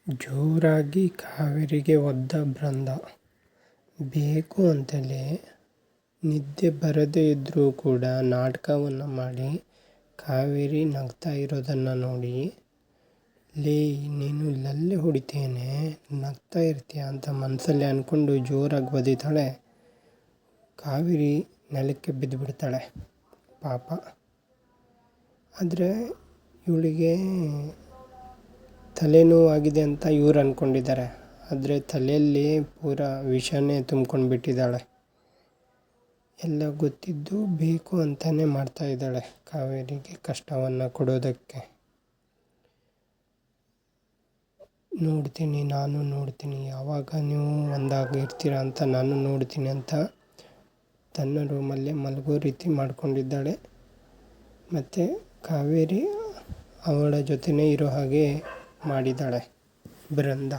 ಜೋರಾಗಿ ಕಾವೇರಿಗೆ ಒದ್ದ ಬೃಂದ. ಬೇಕು ಅಂತಲೇ ನಿದ್ದೆ ಬರದೇ ಇದ್ದರೂ ಕೂಡ ನಾಟಕವನ್ನು ಮಾಡಿ ಕಾವೇರಿ ನಗ್ತಾ ಇರೋದನ್ನು ನೋಡಿ, ಲೇ ನೀನು ಲಲ್ಲೆ ಹೊಡಿತೇನೆ, ನಗ್ತಾ ಇರ್ತೀಯ ಅಂತ ಮನಸ್ಸಲ್ಲಿ ಅಂದ್ಕೊಂಡು ಜೋರಾಗಿ ಒದಿತಾಳೆ. ಕಾವೇರಿ ನೆಲಕ್ಕೆ ಬಿದ್ದುಬಿಡ್ತಾಳೆ ಪಾಪ. ಆದರೆ ಇವಳಿಗೆ ತಲೆನೋವಾಗಿದೆ ಅಂತ ಇವ್ರು ಅಂದ್ಕೊಂಡಿದ್ದಾರೆ. ಆದರೆ ತಲೆಯಲ್ಲಿ ಪೂರ ವಿಷನೇ ತುಂಬ್ಕೊಂಡು ಬಿಟ್ಟಿದ್ದಾಳೆ. ಎಲ್ಲ ಗೊತ್ತಿದ್ದು ಬೇಕು ಅಂತಲೇ ಮಾಡ್ತಾ ಇದ್ದಾಳೆ ಕಾವೇರಿಗೆ ಕಷ್ಟವನ್ನು ಕೊಡೋದಕ್ಕೆ. ನಾನು ನೋಡ್ತೀನಿ ಯಾವಾಗ ನೀವು ಒಂದಾಗಿರ್ತೀರ ಅಂತ ನಾನು ನೋಡ್ತೀನಿ ಅಂತ ತನ್ನ ರೂಮಲ್ಲೇ ಮಲಗೋ ರೀತಿ ಮಾಡ್ಕೊಂಡಿದ್ದಾಳೆ. ಮತ್ತು ಕಾವೇರಿ ಅವಳ ಜೊತೆನೇ ಇರೋ ಹಾಗೆ ಮಾಡಿದ್ದಾಳೆ ಬೃಂದ.